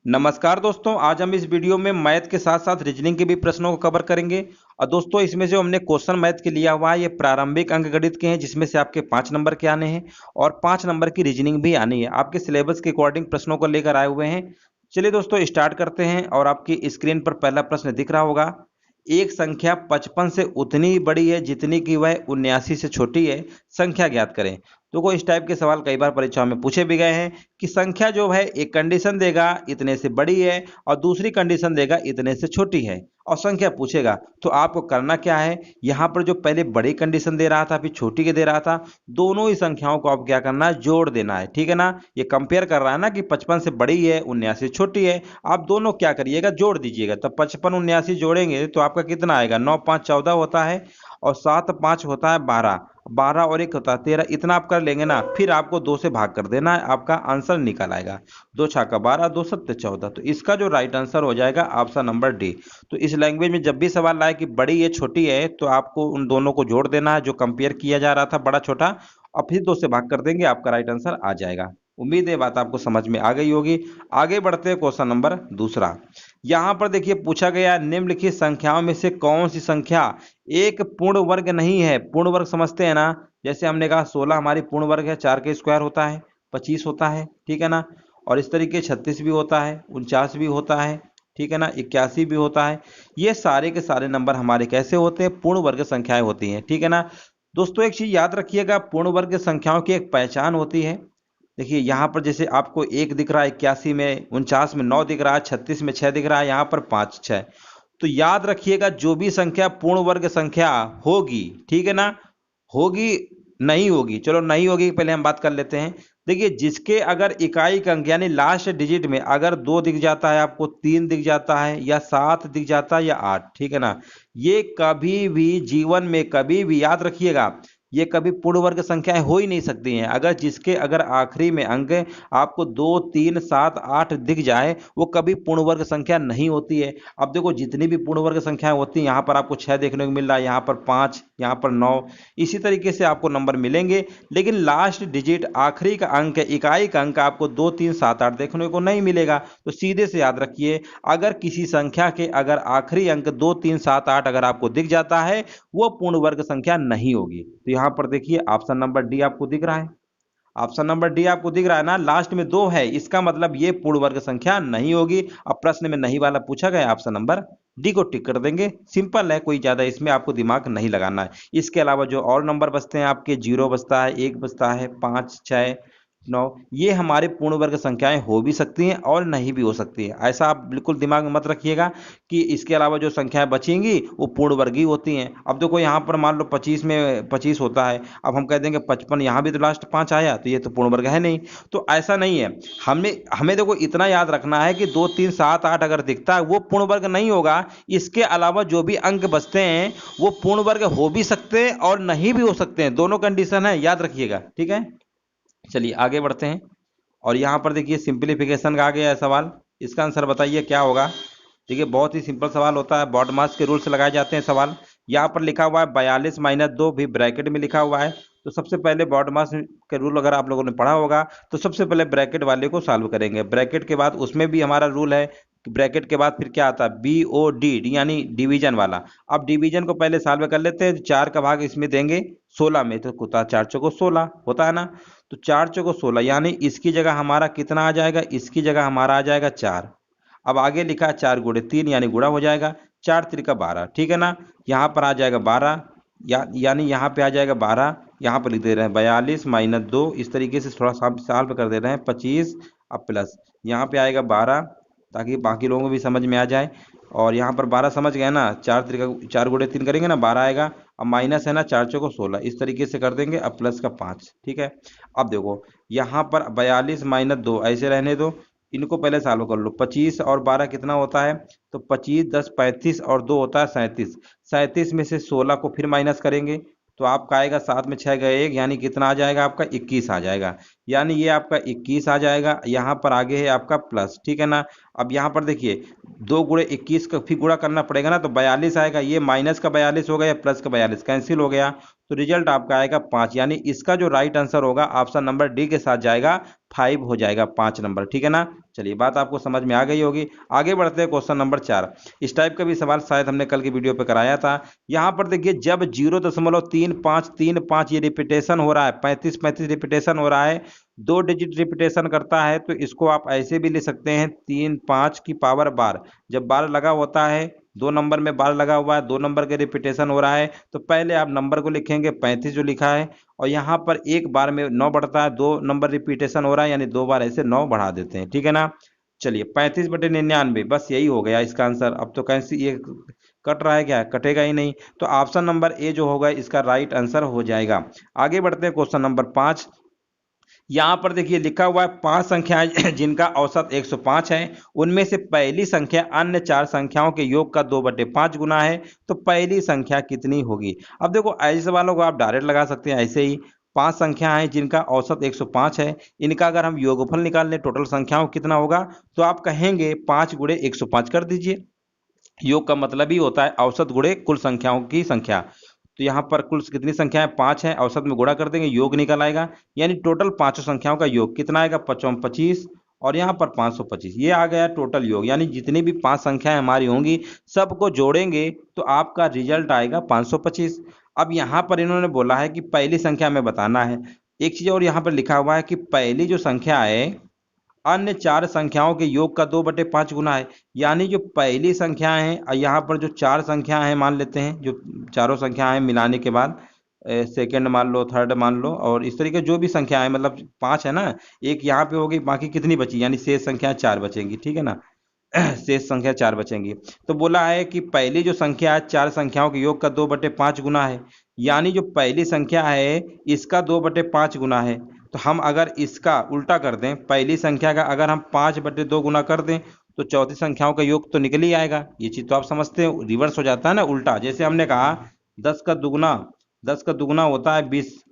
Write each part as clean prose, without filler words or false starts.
नमस्कार दोस्तों, आज हम इस वीडियो में मैथ के साथ साथ रीजनिंग के भी प्रश्नों को कवर करेंगे। और दोस्तों इसमें जो हमने क्वेश्चन मैथ के लिया हुआ है ये प्रारंभिक अंकगणित के हैं, जिसमें से आपके 5 नंबर के आने हैं और 5 नंबर की रीजनिंग भी आनी है। आपके सिलेबस के अकॉर्डिंग प्रश्नों को लेकर आए हुए हैं। चलिए दोस्तों स्टार्ट करते हैं। और आपकी स्क्रीन पर पहला प्रश्न दिख रहा होगा। एक संख्या 55 से उतनी ही बड़ी है जितनी कि वह 79 से छोटी है, संख्या ज्ञात करें। तो इस टाइप के सवाल कई बार परीक्षाओं में पूछे भी गए हैं कि संख्या जो है एक कंडीशन देगा इतने से बड़ी है और दूसरी कंडीशन देगा इतने से छोटी है और संख्या पूछेगा। तो आपको करना क्या है, यहाँ पर जो पहले बड़ी कंडीशन दे रहा था फिर छोटी के दे रहा था, दोनों ही संख्याओं को आप क्या करना है, जोड़ देना है। ठीक है ना, ये कंपेयर कर रहा है ना कि 55 से बड़ी है 79 छोटी है। आप दोनों क्या करिएगा, जोड़ दीजिएगा। तो 55 79 जोड़ेंगे तो आपका कितना आएगा, 9 5 14 होता है और 7 5 होता है 12, 12 और 1 होता है 13। इतना आप कर लेंगे ना, फिर आपको 2 से भाग कर देना है, आपका आंसर निकल आएगा। 2 छक्का 12, 2 सत्ते 14। तो इसका जो राइट आंसर हो जाएगा ऑप्शन नंबर डी। तो इस लैंग्वेज में जब भी सवाल आए कि बड़ी है छोटी है, तो आपको उन दोनों को जोड़ देना है जो कंपेयर किया जा रहा था, बड़ा छोटा, और फिर 2 से भाग कर देंगे, आपका राइट आंसर आ जाएगा। उम्मीद है बात आपको समझ में आ गई होगी। आगे बढ़ते हैं क्वेश्चन नंबर दूसरा। यहाँ पर देखिए पूछा गया, निम्नलिखित संख्याओं में से कौन सी संख्या एक पूर्ण वर्ग नहीं है। पूर्ण वर्ग समझते हैं ना, जैसे हमने कहा 16 हमारी पूर्ण वर्ग है, 4 का स्क्वायर होता है 25 होता है, ठीक है ना। और इस तरीके 36 भी होता है, 49 भी होता है, ठीक है ना, 81 भी होता है। ये सारे के सारे नंबर हमारे कैसे होते हैं, पूर्ण वर्ग संख्याएं होती हैं। ठीक है ना दोस्तों, एक चीज याद रखिएगा, पूर्ण वर्ग संख्याओं की एक पहचान होती है। देखिए यहाँ पर जैसे आपको 1 दिख रहा है, 81 में, 49 में 9 दिख रहा है, 36 में 6 दिख रहा है, यहाँ पर 5 6। तो याद रखिएगा जो भी संख्या पूर्ण वर्ग संख्या होगी, ठीक है ना, होगी नहीं होगी, चलो नहीं होगी पहले हम बात कर लेते हैं। देखिए जिसके अगर इकाई का अंक यानी लास्ट डिजिट में अगर 2 दिख जाता है, आपको 3 दिख जाता है, या 7 दिख जाता है, या 8, ठीक है ना, ये कभी भी जीवन में कभी भी याद रखिएगा, ये कभी पूर्ण वर्ग संख्याएं हो ही नहीं सकती हैं। अगर जिसके अगर आखिरी में अंक आपको 2 3 7 8 दिख जाए, वो कभी पूर्ण वर्ग संख्या नहीं होती है। अब देखो जितनी भी पूर्ण वर्ग संख्याएं होती हैं, यहाँ पर आपको 6 देखने को मिल रहा है, यहाँ पर 5, यहाँ पर 9, इसी तरीके से आपको नंबर मिलेंगे। लेकिन लास्ट डिजिट आखिरी का अंक, इकाई का अंक आपको 2 3 7 8 देखने को नहीं मिलेगा। तो सीधे से याद रखिए, अगर किसी संख्या के अगर आखिरी अंक 2 3 7 8 अगर आपको दिख जाता है, वो पूर्ण वर्ग संख्या नहीं होगी। तो यहां पर देखिए ऑप्शन नंबर डी आपको दिख रहा है। ऑप्शन नंबर डी आपको दिख रहा है ना, लास्ट में 2 है, इसका मतलब ये पूर्ण वर्ग संख्या नहीं होगी। अब प्रश्न में नहीं वाला पूछा गया, ऑप्शन नंबर डी को टिक कर देंगे। सिंपल है, कोई ज्यादा इसमें आपको दिमाग नहीं लगाना है। इसके अलावा जो और नंबर बचते हैं आपके, 0 बचता है, 1 बचता है, 5 6 9, ये हमारे पूर्ण वर्ग संख्याएं हो भी सकती हैं और नहीं भी हो सकती है। ऐसा आप बिल्कुल दिमाग में मत रखिएगा कि इसके अलावा जो संख्याएं बचेंगी वो पूर्ण वर्ग ही होती हैं। अब देखो यहाँ पर मान लो 25 में 25 होता है, अब हम कह देंगे 55, यहाँ भी तो लास्ट 5 आया, तो ये तो पूर्ण वर्ग है नहीं। तो ऐसा नहीं है। हमें हमें देखो इतना याद रखना है कि 2 3 7 8 अगर दिखता है वो पूर्ण वर्ग नहीं होगा। इसके अलावा जो भी अंक बचते हैं वो पूर्ण वर्ग हो भी सकते हैं और नहीं भी हो सकते हैं, दोनों कंडीशन है, याद रखिएगा। ठीक है, चलिए आगे बढ़ते हैं। और यहाँ पर देखिए सिंप्लीफिकेशन का आ गया है सवाल, इसका आंसर बताइए क्या होगा। देखिए बहुत ही सिंपल सवाल होता है, बॉड मास के रूल से लगाए जाते हैं सवाल। यहाँ पर लिखा हुआ है 42 माइनस 2 भी ब्रैकेट में लिखा हुआ है। तो सबसे पहले बॉड मास के रूल अगर आप लोगों ने पढ़ा होगा तो सबसे पहले ब्रैकेट वाले को सॉल्व करेंगे। ब्रैकेट के बाद उसमें भी हमारा रूल है कि ब्रैकेट के बाद फिर क्या आता है, बी ओ डी, यानी डिवीजन वाला। अब डिवीजन को पहले सॉल्व कर लेते हैं। 4 का भाग इसमें देंगे 16 में, तो होता 4 चौको 16 होता है ना। तो 4 चौको 16, यानी इसकी जगह हमारा कितना आ जाएगा, इसकी जगह हमारा आ जाएगा 4। अब आगे लिखा है 4 गुणे 3, यानी गुणा हो जाएगा, 4 3 12, ठीक है ना। यहाँ पर आ जाएगा 12, यानी यहाँ पे आ जाएगा 12। यहाँ पर लिख दे रहे हैं 42 माइनस 2, इस तरीके से थोड़ा सा सॉल्व कर दे रहे हैं 25। अब प्लस यहाँ पे आएगा 12, ताकि बाकी लोगों को भी समझ में आ जाए। और यहाँ पर 12 समझ गए ना, 4 गुणे 3 करेंगे ना, 12 आएगा। अब माइनस है ना, 4 चौको 16, इस तरीके से कर देंगे। अब प्लस का 5, ठीक है। अब देखो यहाँ पर 42 माइनस 2 ऐसे रहने दो, इनको पहले सॉल्व कर लो। 25 और 12 कितना होता है, तो 25 10 35 और 2 होता है 37। 37 में से 16 को फिर माइनस करेंगे तो आपका आएगा 7 में 6 गए 1, यानी कितना आ जाएगा आपका 21 आ जाएगा। यानी ये आपका 21 आ जाएगा। यहाँ पर आगे है आपका प्लस, ठीक है ना। अब यहाँ पर देखिए 2 गुणे 21 का फिर गुणा करना पड़ेगा ना, तो 42 आएगा। ये माइनस का 42 हो गया, प्लस का 42 कैंसिल हो गया, तो रिजल्ट आपका आएगा 5, यानी इसका जो राइट आंसर होगा ऑप्शन नंबर डी के साथ जाएगा, 5 हो जाएगा, 5 नंबर। ठीक है ना। चलिए बात आपको समझ में आ गई होगी। आगे बढ़ते हैं क्वेश्चन नंबर 4। इस टाइप का भी सवाल शायद हमने कल की वीडियो पे कराया था। यहाँ पर देखिए जब 0.3535 ये रिपीटेशन हो रहा है, 35 रिपीटेशन हो रहा है, 2 डिजिट रिपीटेशन करता है, तो इसको आप ऐसे भी ले सकते हैं 3 5 की पावर बार। जब बार लगा होता है, 2 नंबर में बार लगा हुआ है, 2 नंबर के रिपीटेशन हो रहा है, तो पहले आप नंबर को लिखेंगे 35 जो लिखा है, और यहाँ पर एक बार में 9 बढ़ता है, 2 नंबर रिपीटेशन हो रहा है, यानी 2 बार ऐसे 9 बढ़ा देते हैं। ठीक है ना। चलिए 35/99, बस यही हो गया इसका आंसर। अब तो कैसे ये कट रहा है, क्या कटेगा ही नहीं, तो ऑप्शन नंबर ए जो होगा इसका राइट आंसर हो जाएगा। आगे बढ़ते हैं क्वेश्चन नंबर 5। यहाँ पर देखिए लिखा हुआ है 5 संख्याएं जिनका औसत 105 है, उनमें से पहली संख्या अन्य 4 संख्याओं के योग का 2/5 गुना है, तो पहली संख्या कितनी होगी। अब देखो ऐसे सवालों को आप डायरेक्ट लगा सकते हैं ऐसे ही। 5 संख्या हैं जिनका औसत 105 है, इनका अगर हम योगफल निकाल लें टोटल संख्याओं कितना होगा, तो आप कहेंगे 5 गुणे 105 कर दीजिए। योग का मतलब ही होता है औसत गुणे कुल संख्याओं की संख्या। तो यहाँ पर कुल कितनी संख्या है, 5 है, औसत में गुणा कर देंगे, योग निकल आएगा, यानी टोटल पांचों संख्याओं का योग कितना आएगा, 25 और यहाँ पर 525, ये आ गया टोटल योग। यानी जितनी भी 5 संख्याएं हमारी होंगी सबको जोड़ेंगे तो आपका रिजल्ट आएगा 525। अब यहाँ पर इन्होंने बोला है कि पहली संख्या में बताना है। एक चीज और यहाँ पर लिखा हुआ है कि पहली जो संख्या है अन्य 4 संख्याओं के योग का 2/5 गुना है, यानी जो पहली संख्या है, यहाँ पर जो 4 संख्या है मान लेते हैं, जो चारों संख्या है मिलाने के बाद सेकंड मान लो, थर्ड मान लो, और इस तरीके जो भी संख्या है, मतलब 5 है ना, एक यहाँ पे होगी, बाकी कितनी बची, यानी शेष संख्या 4 बचेंगी। ठीक है ना। शेष संख्या 4 बचेंगी। तो बोला है कि पहली जो संख्या है 4 संख्याओं के योग का 2/5 गुना है, यानी जो पहली संख्या है इसका 2/5 गुना है। तो हम अगर इसका उल्टा कर दें, पहली संख्या का अगर हम 5/2 गुना कर दें, तो चौथी संख्याओं का योग तो निकल ही आएगा। ये चीज तो आप समझते हो, रिवर्स हो जाता है ना उल्टा। जैसे हमने कहा 10 का दुगुना, 10 का दुगुना होता है 20,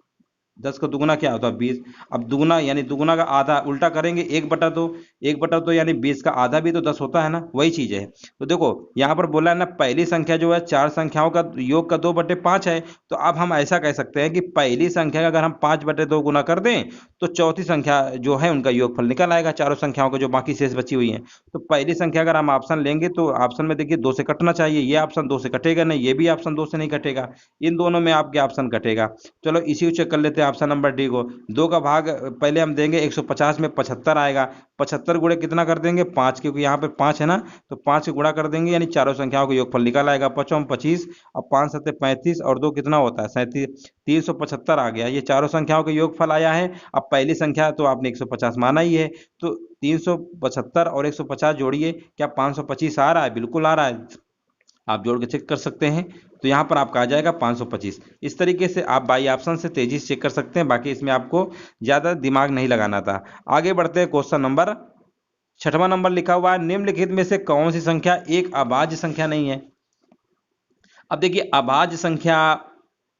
10 का दुगुना क्या होता है 20। अब दुगुना यानी दुगुना का आधा उल्टा करेंगे 1/2, 1/2 यानी 20 का आधा भी तो 10 होता है ना, वही चीज है। तो देखो यहाँ पर बोला है ना पहली संख्या जो है 4 संख्याओं का योग का 2/5 है, तो अब हम ऐसा कह सकते हैं कि पहली संख्या का अगर हम 5/2 गुना कर दें तो चौथी संख्या जो है उनका योगफल निकल आएगा, चारों संख्याओं का जो बाकी शेष बची हुई है। तो पहली संख्या अगर हम ऑप्शन लेंगे तो ऑप्शन में देखिए 2 से कटना चाहिए, ये ऑप्शन 2 से कटेगा नहीं, ये भी ऑप्शन 2 से नहीं कटेगा, इन दोनों में आपके ऑप्शन कटेगा। चलो इसी को चेक कर लेते हैं ऑप्शन नंबर डी को। 2 का भाग पहले हम देंगे 150 में 75 आएगा, 75 गुणे कितना कर देंगे 5, क्योंकि यहाँ पे 5 है ना, तो 5 से गुणा कर देंगे, यानी चारों संख्याओं का योगफल निकल आएगा 5 25, अब 5 7 35 और 2 कितना होता है 37, 375 आ गया। ये चारों संख्याओं का योगफल आया है। अब पहली संख्या तो आपने 150 माना ही है, तो 375 और 150 जोड़िए, क्या 525 आ रहा है, बिल्कुल आ रहा है, आप जोड़ के चेक कर सकते हैं। तो यहाँ पर आपका आ जाएगा 525। इस तरीके से आप बाई ऑप्शन से तेजी से चेक कर सकते हैं, बाकी इसमें आपको ज्यादा दिमाग नहीं लगाना था। आगे बढ़ते हैं क्वेश्चन नंबर 6वां नंबर लिखा हुआ है निम्नलिखित में से कौन सी संख्या एक अभाज्य संख्या नहीं है। अब देखिए अभाज्य संख्या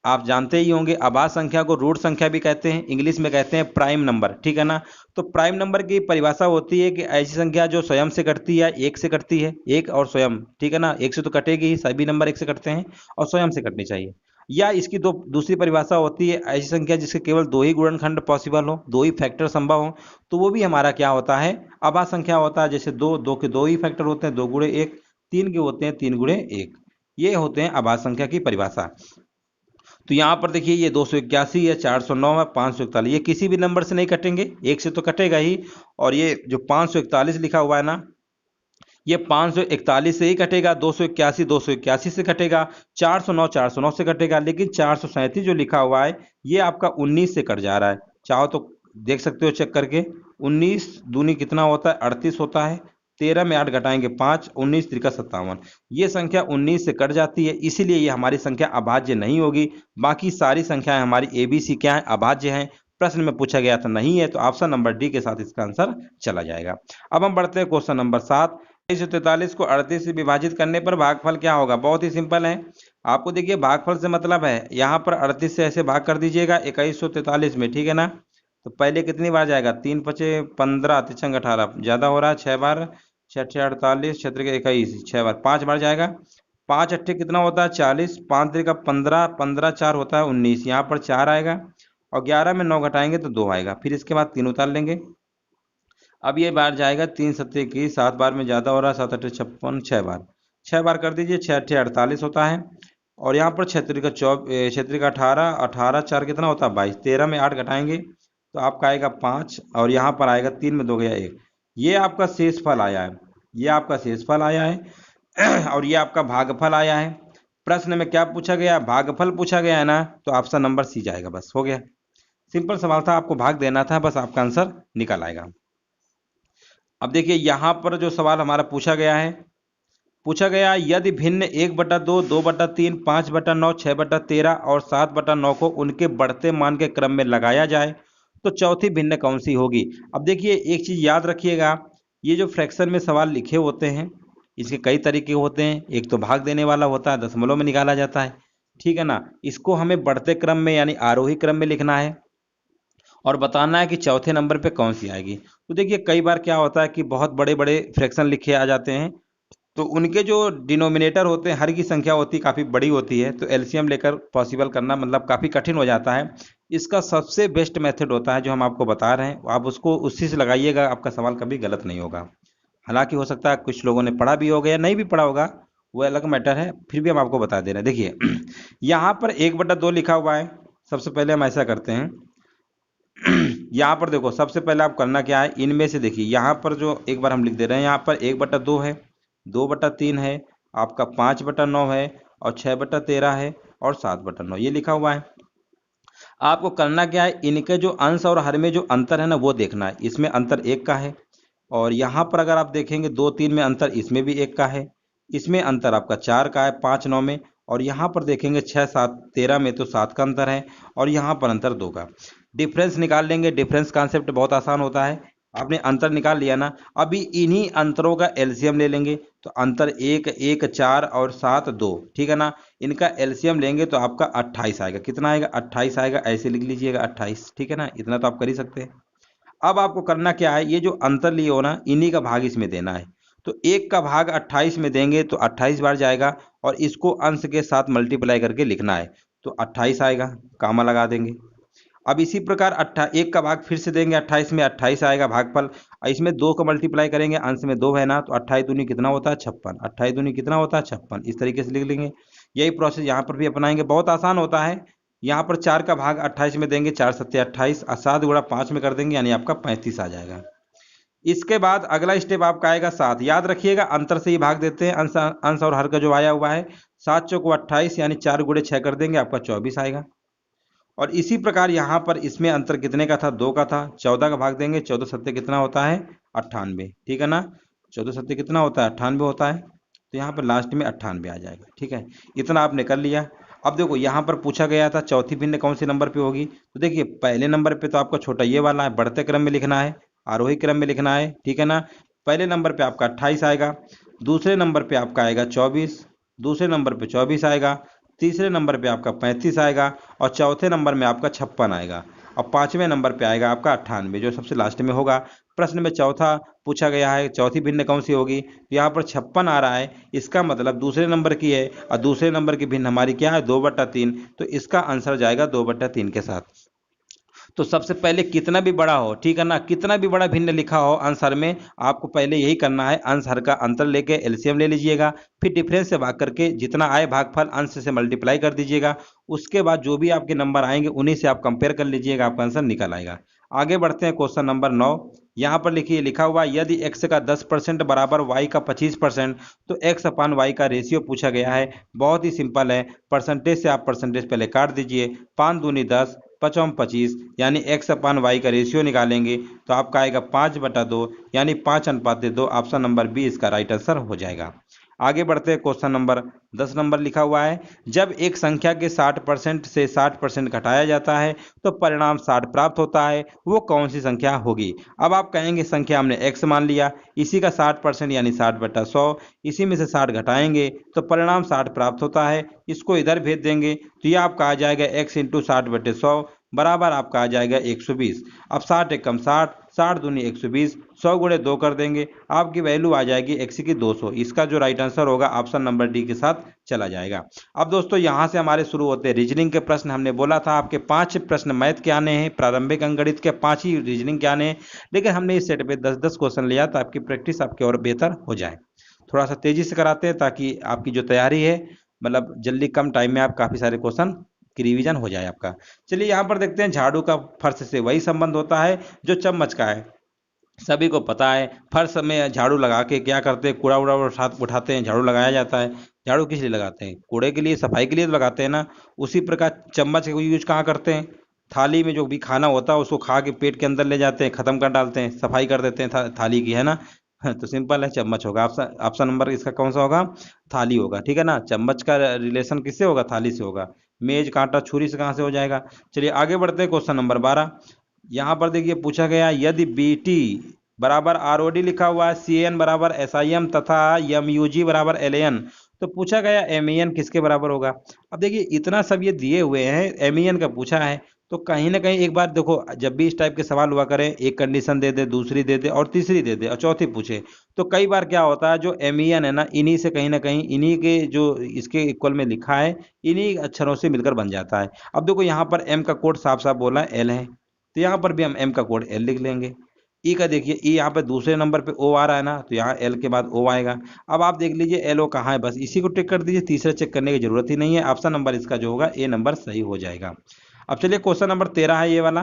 आप जानते ही होंगे, अभाज्य संख्या को रूट संख्या भी कहते हैं, इंग्लिश में कहते हैं प्राइम नंबर। ठीक है ना। तो प्राइम नंबर की परिभाषा होती है कि ऐसी संख्या जो स्वयं से कटती है, एक से कटती है, एक और स्वयं। ठीक है ना, एक से तो कटेगी ही, सभी नंबर एक से कटते हैं, और स्वयं से कटनी चाहिए। या इसकी दूसरी परिभाषा होती है ऐसी संख्या जिसके केवल 2 ही गुणनखंड पॉसिबल हो, 2 ही फैक्टर संभव हो, तो वो भी हमारा क्या होता है, अभाज्य संख्या होता है। जैसे 2 के 2 ही फैक्टर होते हैं, 2 गुणे 1, 3 के होते हैं 3 गुणे 1, ये होते हैं अभाज्य संख्या की परिभाषा। तो यहाँ पर देखिए ये 281 है, 409 है, 541, ये किसी भी नंबर से नहीं कटेंगे, एक से तो कटेगा ही। और ये जो 541 लिखा हुआ है ना, ये 541 से ही कटेगा, 281 से कटेगा, 409 से कटेगा, लेकिन 437 जो लिखा हुआ है ये आपका 19 से कट जा रहा है। चाहो तो देख सकते हो चेक करके, 19 दूनी कितना होता है 38 होता है, 13 में 8 घटाएंगे 5, 19 त्रिका 57, ये संख्या 19 से कट जाती है, इसीलिए ये हमारी संख्या अभाज्य नहीं होगी। बाकी सारी संख्याएं हमारी ABC क्या है, अभाज्य हैं। प्रश्न में पूछा गया था नहीं है, तो ऑप्शन नंबर डी के साथ इसका आंसर चला जाएगा। अब हम बढ़ते हैं क्वेश्चन नंबर 7। 2343 को 38 से विभाजित करने पर भागफल क्या होगा। बहुत ही सिंपल है, आपको देखिए भागफल से मतलब है यहाँ पर 38 से ऐसे भाग कर दीजिएगा 2143 में। ठीक है ना। तो पहले कितनी बार जाएगा, 3 5 15, 3 18, ज्यादा हो रहा है, 6 बार, 6 6 48, क्षेत्र के 21, 6 बार, 5 बार जाएगा। 5 अट्ठे कितना होता है 40, 5 3 का 15, 15 4 होता है 19, यहाँ पर 4 आएगा और 11 में 9 घटाएंगे तो 2 आएगा। फिर इसके बाद 3 उतार लेंगे। अब ये बार जाएगा 3 सत्ते की 7 बार में ज़्यादा हो रहा है, 7 अट्ठे 56, 6 बार, 6 बार कर दीजिए, 6 अट्ठे 48 होता है। और यहाँ पर छतरी का 18, 18 4 कितना होता है 22, 13 में 8 घटाएंगे तो आपका आएगा 5 और यहाँ पर आएगा 3 में 2 गया 1। ये आपका शेष फल आया है, ये आपका शेष फल आया है और ये आपका भागफल आया है। प्रश्न में क्या पूछा गया, भागफल पूछा गया है ना, तो ऑप्शन नंबर सी जाएगा। बस हो गया, सिंपल सवाल था, आपको भाग देना था, बस आपका आंसर निकल आएगा। अब देखिए यहाँ पर जो सवाल हमारा पूछा गया है, पूछा गया यदि भिन्न 1/2, 2/3, 5/9, 6/13 और 7/9 को उनके बढ़ते मान के क्रम में लगाया जाए तो चौथी भिन्न कौन सी होगी। अब देखिए एक चीज याद रखिएगा, ये जो फ्रैक्शन में सवाल लिखे होते हैं इसके कई तरीके होते हैं। एक तो भाग देने वाला होता है, दशमलव में निकाला जाता है, ठीक है ना। इसको हमें बढ़ते क्रम में यानी आरोही क्रम में लिखना है और बताना है कि चौथे नंबर पे कौन सी आएगी। तो देखिए कई बार क्या होता है कि बहुत बड़े बड़े फ्रैक्शन लिखे आ जाते हैं, तो उनके जो डिनोमिनेटर होते हैं, हर की संख्या होती है काफ़ी बड़ी होती है, तो एलसीएम लेकर पॉसिबल करना मतलब काफ़ी कठिन हो जाता है। इसका सबसे बेस्ट मेथड होता है जो हम आपको बता रहे हैं, आप उसको उसी से लगाइएगा, आपका सवाल कभी गलत नहीं होगा। हालांकि हो सकता है कुछ लोगों ने पढ़ा भी होगा या नहीं भी पढ़ा होगा, वो अलग मैटर है, फिर भी हम आपको बता दे रहे हैं। देखिए यहाँ पर 1/2 लिखा हुआ है। सबसे पहले हम ऐसा करते हैं यहाँ पर देखो, सबसे पहले आप करना क्या है, इनमें से देखिए यहाँ पर जो एक बार हम लिख दे रहे हैं, यहाँ पर 1/2 है, 2/3 है, आपका 5/9 है और 6/13 है और 7/9 ये लिखा हुआ है। आपको करना क्या है, इनके जो अंश और हर में जो अंतर है ना वो देखना है। इसमें अंतर 1 का है और यहाँ पर अगर आप देखेंगे 2 3 में अंतर, इसमें भी 1 का है, इसमें अंतर आपका 4 का है, 5 9 में, और यहाँ पर देखेंगे 6 7 13 में तो 7 का अंतर है और यहाँ पर अंतर 2 का। डिफरेंस निकाल लेंगे, डिफरेंस कॉन्सेप्ट बहुत आसान होता है। आपने अंतर निकाल लिया ना, अभी इन्हीं अंतरों का एलसीएम ले लेंगे, तो अंतर 1 1 4 और 7 2, ठीक है ना। इनका एलसीएम लेंगे तो आपका 28 आएगा। कितना आएगा 28 आएगा, ऐसे लिख लीजिएगा 28, ठीक है ना, इतना तो आप कर ही सकते हैं। अब आपको करना क्या है, ये जो अंतर लिए हो ना इन्हीं का भाग इसमें देना है। तो 1 का भाग 28 में देंगे तो 28 बार जाएगा और इसको अंश के साथ मल्टीप्लाई करके लिखना है, तो 28 आएगा, कामा लगा देंगे। अब इसी प्रकार 1 का भाग फिर से देंगे 28 में, 28 आएगा भागफल। इसमें 2 का मल्टीप्लाई करेंगे, अंश में 2 है ना, तो 28 दूनी कितना होता है 56, 28 दूनी कितना होता है 56, इस तरीके से लिख लेंगे। यही प्रोसेस यहाँ पर भी अपनाएंगे, बहुत आसान होता है। यहाँ पर 4 का भाग 28 में देंगे, 4 सत्ते 28 और 7 गुणा 5 में कर देंगे, यानी आपका 35 आ जाएगा। इसके बाद अगला स्टेप आपका आएगा 7। याद रखिएगा अंतर से ही भाग देते हैं, अंश और हर का जो आया हुआ है। 7 चौको 28 यानी 4 गुणे 6 कर देंगे, आपका 24 आएगा। और इसी प्रकार यहाँ पर इसमें अंतर कितने का था 2 का था, 14 का भाग देंगे, 14 सत्ते कितना होता है 98, ठीक है ना। 14 सत्ते कितना होता है 98 होता है, तो यहाँ पर लास्ट में 98 आ जाएगा, ठीक है। इतना आपने कर लिया। अब देखो यहाँ पर पूछा गया था चौथी भिन्न कौन से नंबर पे होगी, तो देखिए पहले नंबर पे तो आपका छोटा ये वाला है, बढ़ते क्रम में लिखना है, आरोही क्रम में लिखना है, ठीक है ना। पहले नंबर पे आपका 28 आएगा, दूसरे नंबर पे आपका आएगा 24, दूसरे नंबर पे 24 आएगा, तीसरे नंबर पे आपका 35 आएगा और चौथे नंबर में आपका 56 आएगा और पांचवें नंबर पे आएगा आपका 98, जो सबसे लास्ट में होगा। प्रश्न में चौथा पूछा गया है चौथी भिन्न कौन सी होगी, तो यहाँ पर 56 आ रहा है, इसका मतलब दूसरे नंबर की है और दूसरे नंबर की भिन्न हमारी क्या है 2/3, तो इसका आंसर जाएगा 2/3 के साथ। तो सबसे पहले कितना भी बड़ा हो, ठीक है ना, कितना भी बड़ा भिन्न लिखा हो आंसर में, आपको पहले यही करना है, अंश हर का अंतर लेके एलसीएम ले लीजिएगा, फिर डिफरेंस से भाग करके जितना आए भागफल अंश से मल्टीप्लाई कर दीजिएगा। उसके बाद जो भी आपके नंबर आएंगे उन्हीं से आप कंपेयर कर लीजिएगा, आपका आंसर निकल आएगा। आगे बढ़ते हैं क्वेश्चन नंबर 9। यहाँ पर लिखिए, लिखा हुआ यदि x का 10% बराबर y का 25%, तो x अपान y का रेशियो पूछा गया है। बहुत ही सिंपल है, परसेंटेज से आप परसेंटेज पहले काट दीजिए, 5 दूनी 10, 5 25, यानी x अपान y का रेशियो निकालेंगे तो आपका आएगा 5/2 यानी 5:2। ऑप्शन नंबर बी इसका राइट आंसर हो जाएगा। आगे बढ़ते हैं क्वेश्चन नंबर 10 नंबर लिखा हुआ है, जब एक संख्या के 60% से 60% घटाया जाता है तो परिणाम 60 प्राप्त होता है, वो कौन सी संख्या होगी। अब आप कहेंगे संख्या हमने x मान लिया, इसी का 60% यानी 60/100, इसी में से 60 घटाएंगे तो परिणाम 60 प्राप्त होता है, इसको इधर भेज देंगे तो यह आपका आ जाएगा x × 60/100 बराबर आपका आ जाएगा 120। अब 60 एकम 60, 60 दूनी 120, 100 गुणे 2 कर देंगे, आपकी वैल्यू आ जाएगी x की 200। इसका जो राइट आंसर होगा ऑप्शन नंबर डी के साथ चला जाएगा। अब दोस्तों यहाँ से हमारे शुरू होते हैं रीजनिंग के प्रश्न। हमने बोला था आपके 5 प्रश्न मैथ के आने हैं, प्रारंभिक अंकगणित के 5 ही रीजनिंग के आने हैं, लेकिन हमने इस सेट पे 10-10 क्वेश्चन लिया तो आपकी प्रैक्टिस आपकी और बेहतर हो जाए। थोड़ा सा तेजी से कराते हैं ताकि आपकी जो तैयारी है मतलब जल्दी कम टाइम में आप काफी सारे क्वेश्चन की रिवीजन हो जाए आपका। चलिए यहाँ पर देखते हैं, झाड़ू का फर्श से वही संबंध होता है जो चम्मच का है। सभी को पता है फर्श में झाड़ू लगा के क्या करते हैं, कूड़ा उड़ा उठाते हैं, झाड़ू लगाया जाता है। झाड़ू किस लिए लगाते हैं? कूड़े के लिए, सफाई के लिए तो लगाते हैं ना। उसी प्रकार चम्मच का यूज कहाँ करते हैं? थाली में जो भी खाना होता है उसको खा के पेट के अंदर ले जाते हैं, खत्म कर डालते हैं, सफाई कर देते हैं थाली की, है ना। तो सिंपल है, चम्मच होगा। ऑप्शन ऑप्शन नंबर इसका कौन सा होगा? थाली होगा, ठीक है ना। चम्मच का रिलेशन किससे होगा? थाली से होगा। मेज कांटा छुरी से कहाँ से हो जाएगा? चलिए आगे बढ़ते हैं, क्वेश्चन नंबर 12। यहाँ पर देखिए पूछा गया यदि बी टी बराबर आर ओ डी लिखा हुआ है, सी एन बराबर एस आई एम तथा एम यू जी बराबर एल एन, तो पूछा गया एम ई एन किसके बराबर होगा। अब देखिए इतना सब ये दिए हुए हैं, एम ई एन का पूछा है, तो कहीं ना कहीं एक बार देखो, जब भी इस टाइप के सवाल हुआ करें, एक कंडीशन दे दे, दूसरी दे दे और तीसरी दे दे और चौथी पूछे, तो कई बार क्या होता है जो एम ई एन है ना, इन्हीं से कहीं ना कहीं इन्हीं के जो इसके इक्वल में लिखा है, इन्हीं अक्षरों से मिलकर बन जाता है। अब देखो यहाँ पर एम का कोड साफ साफ बोला है एल है, तो यहाँ पर भी हम एम का कोड एल लिख लेंगे। ई का देखिए, ई यहाँ पे दूसरे नंबर पे ओ आ रहा है ना, तो यहाँ एल के बाद ओ आएगा। अब आप देख लीजिए एल ओ कहाँ है, बस इसी को टिक कर दीजिए, तीसरा चेक करने की जरूरत ही नहीं है। ऑप्शन नंबर इसका जो होगा ए नंबर सही हो जाएगा। अब चलिए क्वेश्चन नंबर 13 है ये वाला।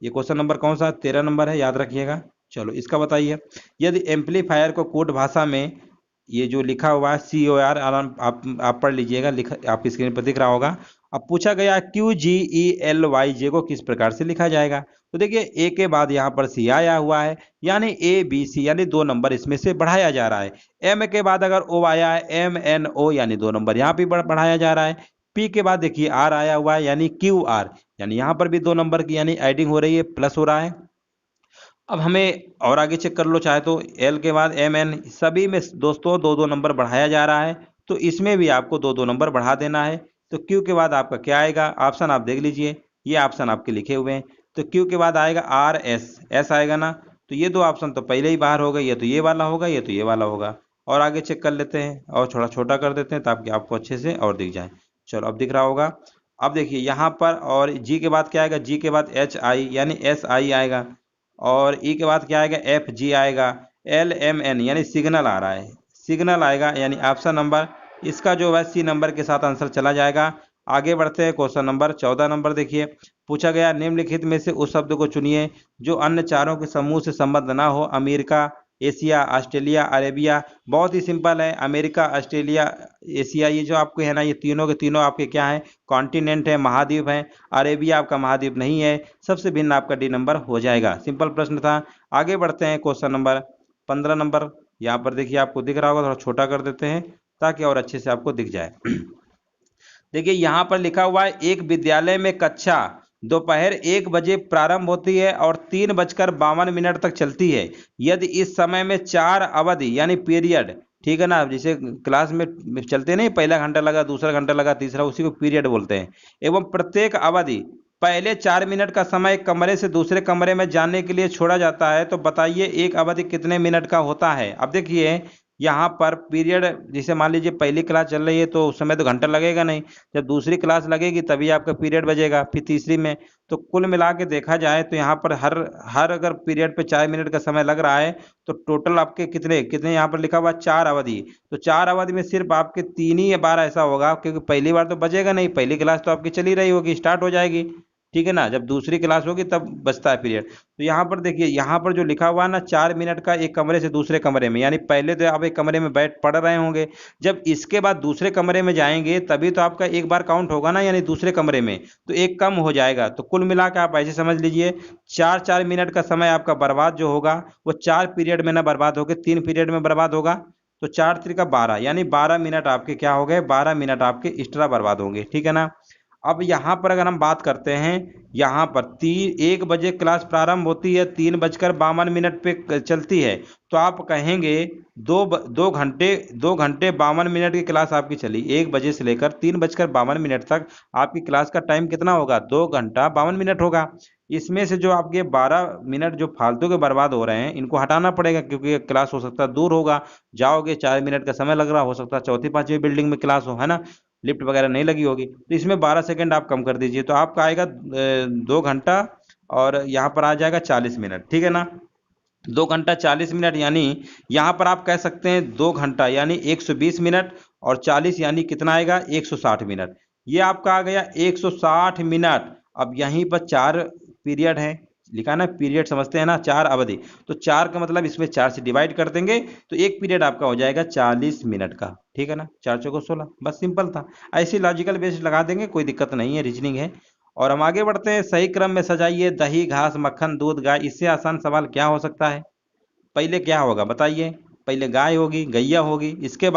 ये क्वेश्चन नंबर कौन सा? 13 नंबर है, याद रखिएगा। चलो इसका बताइए, यदि एम्पलीफायर को कोड भाषा में ये जो लिखा हुआ है सी ओ आर, आप पढ़ लीजिएगा, लिखा आपकी स्क्रीन पर दिख रहा होगा। अब पूछा गया क्यू जी ई एल वाई जे को किस प्रकार से लिखा जाएगा। तो देखिए ए के बाद यहाँ पर सी आया हुआ है, यानी ए बी सी, यानी 2 नंबर इसमें से बढ़ाया जा रहा है। एम के बाद अगर ओ आया है, एम एन ओ, यानी 2 नंबर यहाँ पे बढ़ाया जा रहा है। पी के बाद देखिए आर आया हुआ है, यानी क्यू आर, यानी यहाँ पर भी 2 नंबर की यानी एडिंग हो रही है, प्लस हो रहा है। अब हमें और आगे चेक कर लो चाहे तो, एल के बाद एम एन, सभी में दोस्तों 2-2 नंबर बढ़ाया जा रहा है, तो इसमें भी आपको 2-2 नंबर बढ़ा देना है। तो क्यू के बाद आपका क्या आएगा? ऑप्शन आप देख लीजिए, ये ऑप्शन आपके लिखे हुए हैं। तो क्यू के बाद आएगा आर एस, एस आएगा ना, तो ये 2 ऑप्शन तो पहले ही बाहर हो गए, ये तो ये वाला होगा, ये तो ये वाला होगा। और आगे चेक कर लेते हैं और थोड़ा छोटा कर देते हैं ताकि आपको अच्छे से और दिख जाए। चलो अब दिख रहा होगा। अब देखिए यहाँ पर, और जी के बाद क्या आएगा? जी के बाद एच आई, यानी एस आई आएगा। और ई के बाद क्या आएगा? एफ जी आएगा। एल एम एन, यानी सिग्नल आ रहा है, सिग्नल आएगा, यानी ऑप्शन नंबर इसका जो है सी नंबर के साथ आंसर चला जाएगा। आगे बढ़ते हैं, क्वेश्चन नंबर 14 नंबर देखिए, पूछा गया निम्नलिखित में से उस शब्द को चुनिए जो अन्य चारों के समूह से संबद्ध ना हो। America, Asia, Australia, Arabia. बहुत ही सिंपल है, अमेरिका, ऑस्ट्रेलिया, एशिया, ये जो आपके है ना, ये तीनों के तीनों आपके क्या है? कॉन्टिनेंट है, महाद्वीप है। अरेबिया आपका महाद्वीप नहीं है, सबसे भिन्न आपका डी नंबर हो जाएगा। सिंपल प्रश्न था। आगे बढ़ते हैं, क्वेश्चन नंबर 15 नंबर। यहाँ पर देखिए आपको दिख रहा होगा, थोड़ा छोटा कर देते हैं ताकि और अच्छे से आपको दिख जाए। देखिए यहाँ पर लिखा हुआ है एक विद्यालय में कक्षा दोपहर 1 बजे प्रारंभ होती है और 3:52 तक चलती है। यदि इस समय में 4 अवधि यानी पीरियड, ठीक है ना, जैसे क्लास में चलते नहीं, पहला घंटा लगा, दूसरा घंटा लगा, तीसरा, उसी को पीरियड बोलते हैं। एवं प्रत्येक अवधि पहले 4 मिनट का समय एक कमरे से दूसरे कमरे में जाने के लिए छोड़ा जाता है, तो बताइए एक अवधि कितने मिनट का होता है। अब देखिए यहाँ पर पीरियड, जैसे मान लीजिए पहली क्लास चल रही है तो उस समय तो घंटा लगेगा नहीं, जब दूसरी क्लास लगेगी तभी आपका पीरियड बजेगा, फिर तीसरी में। तो कुल मिला के देखा जाए तो यहाँ पर हर हर अगर पीरियड पे 4 मिनट का समय लग रहा है, तो टोटल आपके कितने कितने यहाँ पर लिखा हुआ 4 अवधि। तो 4 अवधि में सिर्फ आपके 3 ही बार ऐसा होगा, क्योंकि पहली बार तो बजेगा नहीं, पहली क्लास तो आपकी चली रही होगी, स्टार्ट हो जाएगी, ठीक है ना। जब दूसरी क्लास होगी तब बचता है पीरियड। तो यहाँ पर देखिए, यहाँ पर जो लिखा हुआ है ना 4 मिनट का एक कमरे से दूसरे कमरे में, यानी पहले तो आप एक कमरे में बैठ पढ़ रहे होंगे, जब इसके बाद दूसरे कमरे में जाएंगे तभी तो आपका एक बार काउंट होगा ना, यानी दूसरे कमरे में, तो एक कम हो जाएगा। तो कुल मिला के आप ऐसे समझ लीजिए 4-4 मिनट का समय आपका बर्बाद जो होगा वो 4 पीरियड में ना बर्बाद होकर 3 पीरियड में बर्बाद होगा। तो 4 3 का 12, यानी 12 मिनट आपके क्या हो गए? 12 मिनट आपके एक्स्ट्रा बर्बाद होंगे, ठीक है ना। अब यहाँ पर अगर हम बात करते हैं, यहाँ पर 1 बजे क्लास प्रारंभ होती है, 3:52 पे चलती है, तो आप कहेंगे 2 घंटे 52 मिनट की क्लास आपकी चली। 1 बजे से लेकर 3:52 तक आपकी क्लास का टाइम कितना होगा? 2 घंटा 52 मिनट होगा। इसमें से जो आपके 12 मिनट जो फालतू के बर्बाद हो रहे हैं, इनको हटाना पड़ेगा, क्योंकि क्लास हो सकता है दूर होगा, जाओगे 4 मिनट का समय लग रहा, हो सकता है चौथी पांचवी बिल्डिंग में क्लास हो, है ना, लिफ्ट वगैरह नहीं लगी होगी, तो इसमें 12 सेकंड आप कम कर दीजिए, तो आपका आएगा 2 घंटा और यहाँ पर आ जाएगा 40 मिनट, ठीक है ना। 2 घंटा 40 मिनट, यानी यहाँ पर आप कह सकते हैं 2 घंटा यानी 120 मिनट, और 40 यानी कितना आएगा? 160 मिनट। ये आपका आ गया 160 मिनट। अब यहीं पर 4 पीरियड है, लिखा ना, पीरियड समझते हैं ना, 4 अवधि, तो 4 का मतलब इसमें 4 से डिवाइड कर देंगे, तो एक पीरियड आपका हो जाएगा 40 मिनट का, ठीक है ना। 4 चौको 16, बस सिंपल था। ऐसी लॉजिकल बेस्ड लगा देंगे, कोई दिक्कत नहीं है, रीजनिंग है। और हम आगे बढ़ते हैं। सही क्रम में सजाइए दही, घास, मक्खन, दूध, गाय। इससे आसान सवाल क्या हो सकता है? पहले क्या होगा बताइए? पहले गाय होगी, गैया होगी, इसके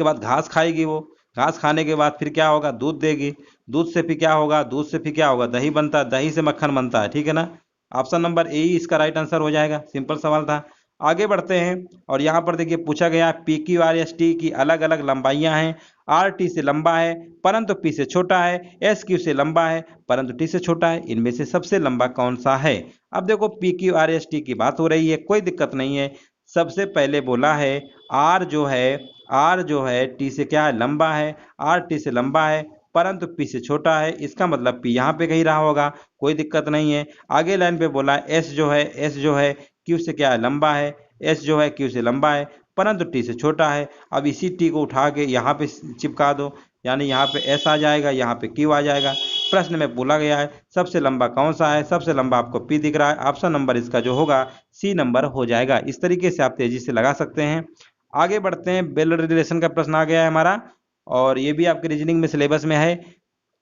बाद घास खाएगी वो, घास खाने के बाद फिर क्या होगा? दूध देगी, दूध से फिर क्या होगा? दूध से फिर क्या होगा? दही बनता है, दही से मक्खन बनता है, ठीक है ना। ऑप्शन नंबर ए ही इसका राइट आंसर हो जाएगा, सिंपल सवाल था। आगे बढ़ते हैं, और यहाँ पर देखिए पूछा गया P Q R S T की अलग अलग लंबाइयां हैं। आर टी से लंबा है परंतु पी से छोटा है, एस क्यू से लंबा है परंतु टी से छोटा है, इनमें से सबसे लंबा कौन सा है? अब देखो P Q R S T की बात हो रही है, कोई दिक्कत नहीं है। सबसे पहले बोला है आर जो है टी से क्या है? लंबा है, आर टी से लंबा है परंतु पी से छोटा है, इसका मतलब पी यहाँ पे कहीं रहा होगा, कोई दिक्कत नहीं है। आगे लाइन पे बोला एस जो है क्यू से क्या है? लंबा है, एस जो है क्यू से लंबा है परंतु टी से छोटा है। अब इसी टी को उठा के यहाँ पे चिपका दो, यानी यहाँ पे एस आ जाएगा, यहाँ पे क्यू आ जाएगा। प्रश्न में बोला गया है सबसे लंबा कौन सा है? सबसे लंबा आपको पी दिख रहा है, ऑप्शन नंबर इसका जो होगा सी नंबर हो जाएगा। इस तरीके से आप तेजी से लगा सकते हैं। आगे बढ़ते हैं। बेल रिलेशन का प्रश्न आ गया है हमारा, और ये भी आपके रीजनिंग में सिलेबस में है।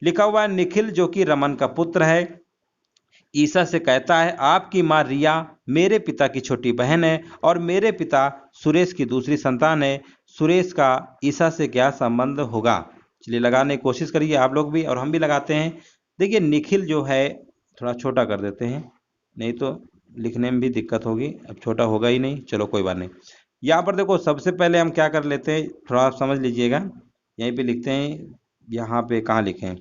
लिखा हुआ है निखिल जो कि रमन का पुत्र है, ईसा से कहता है आपकी माँ रिया मेरे पिता की छोटी बहन है और मेरे पिता सुरेश की दूसरी संतान है। सुरेश का ईसा से क्या संबंध होगा? चलिए लगाने की कोशिश करिए आप लोग भी, और हम भी लगाते हैं। देखिए निखिल जो है, थोड़ा छोटा कर देते हैं, नहीं तो लिखने में भी दिक्कत होगी। अब छोटा होगा ही नहीं, चलो कोई बात नहीं। यहाँ पर देखो सबसे पहले हम क्या कर लेते हैं, थोड़ा आप समझ लीजिएगा। यहीं पे लिखते हैं, यहाँ पे कहाँ लिखें,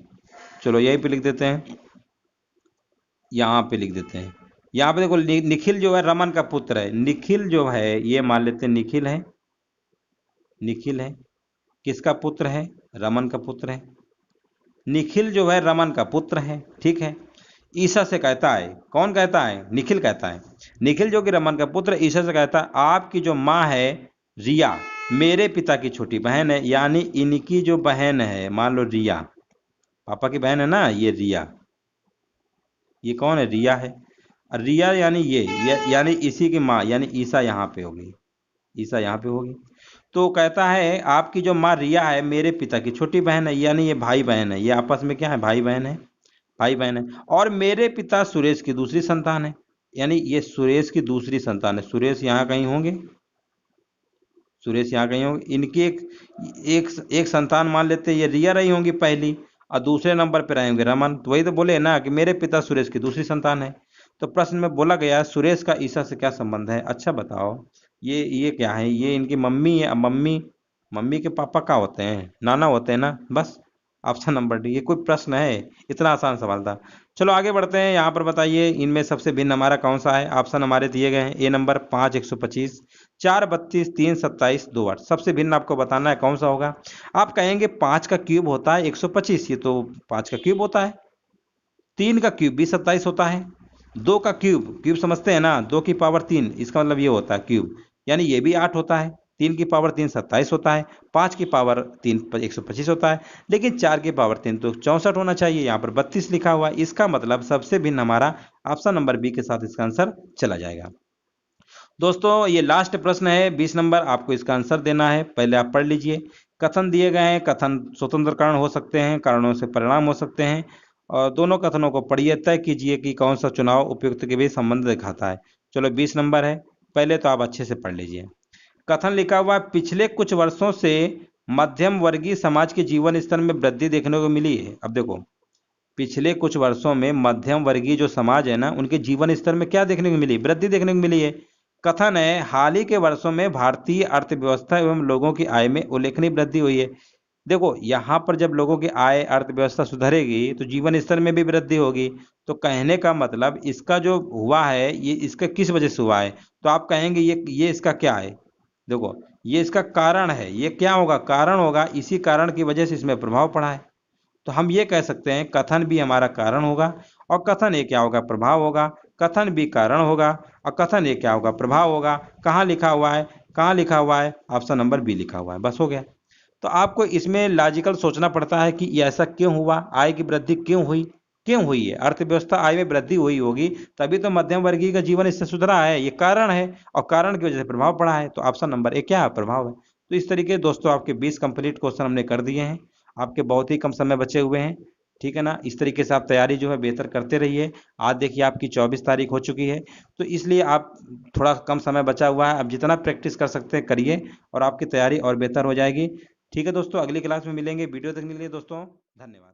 चलो यहीं पे लिख देते हैं, यहाँ पे लिख देते हैं। यहाँ पे देखो निखिल जो है रमन का पुत्र है। निखिल जो है ये मान लेते हैं निखिल है, निखिल है किसका पुत्र है? रमन का पुत्र है। निखिल जो है रमन का पुत्र है, ठीक है। ईसा से कहता है, कौन कहता है? निखिल कहता है। निखिल जो कि रमन का पुत्र, ईसा से कहता है आपकी जो माँ है रिया मेरे पिता की छोटी बहन है, यानी इनकी जो बहन है, मान लो रिया, पापा की बहन है ना ये रिया, ये कौन है? रिया है। और रिया यानी यानी इसी की माँ, यानी ईसा यहाँ पे होगी, ईसा यहाँ पे होगी। तो कहता है आपकी जो माँ रिया है मेरे पिता की छोटी बहन है, यानी ये भाई बहन है, ये आपस में क्या है? भाई बहन है, भाई बहन है। और मेरे पिता सुरेश की दूसरी संतान है, यानी ये सुरेश की दूसरी संतान है। सुरेश यहाँ कहीं होंगे, सुरेश यहाँ कहीं होंगे। इनकी एक संतान मान लेते हैं, ये रिया रही होंगी पहली, और दूसरे नंबर पर रहेंगे रमन। तो वही तो बोले ना कि मेरे पिता सुरेश की दूसरी संतान है। तो प्रश्न में बोला गया सुरेश का ईसा से क्या संबंध है? अच्छा बताओ, ये क्या है? ये इनकी मम्मी है। मम्मी मम्मी के पापा क्या होते हैं? नाना होते हैं ना, बस। Option number D. ये कोई प्रश्न है? इतना आसान सवाल था। चलो आगे बढ़ते हैं। यहाँ पर बताइए इनमें सबसे भिन्न हमारा कौन सा है? ऑप्शन हमारे दिए गए हैं। ए नंबर 5 125, 4 32, 3 27, 2 8। सबसे भिन्न आपको बताना है कौन सा होगा। आप कहेंगे 5 का क्यूब होता है 125, ये तो 5 का क्यूब होता है। 3 का क्यूब भी 27 होता है। 2 का क्यूब, क्यूब समझते हैं ना, 2 की पावर 3, इसका मतलब ये होता है क्यूब, यानी ये भी 8 होता है। 3 की पावर 3 27 होता है। 5 की पावर 3 125 होता है। लेकिन 4 की पावर 3 तो 64 होना चाहिए, यहाँ पर 32 लिखा हुआ है। इसका मतलब सबसे भिन्न हमारा ऑप्शन नंबर बी के साथ इसका आंसर चला जाएगा। दोस्तों ये लास्ट प्रश्न है 20 नंबर, आपको इसका आंसर देना है। पहले आप पढ़ लीजिए। कथन दिए गए हैं, कथन स्वतंत्र कारण हो सकते हैं, कारणों से परिणाम हो सकते हैं, और दोनों कथनों को पढ़िए, तय कीजिए कि कौन सा चुनाव उपयुक्त के भी संबंध दिखाता है। चलो 20 नंबर है, पहले तो आप अच्छे से पढ़ लीजिए। कथन लिखा हुआ है पिछले कुछ वर्षों से मध्यम वर्गीय समाज के जीवन स्तर में वृद्धि देखने को मिली है। अब देखो पिछले कुछ वर्षों में मध्यम वर्गीय जो समाज है ना, उनके जीवन स्तर में क्या देखने को मिली? वृद्धि देखने को मिली है। कथन है, हाल ही के वर्षों में भारतीय अर्थव्यवस्था एवं लोगों की आय में उल्लेखनीय वृद्धि हुई है। देखो, यहाँ पर जब लोगों की आय, अर्थव्यवस्था सुधरेगी तो जीवन स्तर में भी वृद्धि होगी। तो कहने का मतलब इसका जो हुआ है, ये इसका किस वजह से हुआ है? तो आप कहेंगे ये इसका क्या है? देखो, ये इसका कारण है। ये क्या होगा? कारण होगा। इसी कारण की वजह से इसमें प्रभाव पड़ा है। तो हम ये कह सकते हैं कथन भी हमारा कारण होगा, और कथन ये क्या होगा? प्रभाव होगा। कथन भी कारण होगा और कथन ये क्या होगा? प्रभाव होगा। कहाँ लिखा हुआ है? कहाँ लिखा हुआ है? ऑप्शन नंबर बी लिखा हुआ है। बस हो गया। तो आपको इसमें लॉजिकल सोचना पड़ता है कि ये ऐसा क्यों हुआ, आय की वृद्धि क्यों हुई है? अर्थव्यवस्था, आय में वृद्धि हुई होगी तभी तो मध्यम वर्गीय का जीवन इससे सुधरा है। ये कारण है, और कारण की वजह से प्रभाव पड़ा है। तो ऑप्शन नंबर ए क्या है? प्रभाव है। तो इस तरीके दोस्तों आपके 20 कंप्लीट क्वेश्चन हमने कर दिए हैं। आपके बहुत ही कम समय बचे हुए हैं, ठीक है ना? इस तरीके से आप तैयारी जो है बेहतर करते रहिए। आज देखिए आपकी 24 तारीख हो चुकी है, तो इसलिए आप थोड़ा कम समय बचा हुआ है, अब जितना प्रैक्टिस कर सकते हैं करिए, और आपकी तैयारी और बेहतर हो जाएगी। ठीक है दोस्तों, अगली क्लास में मिलेंगे। वीडियो देखने के लिए दोस्तों धन्यवाद।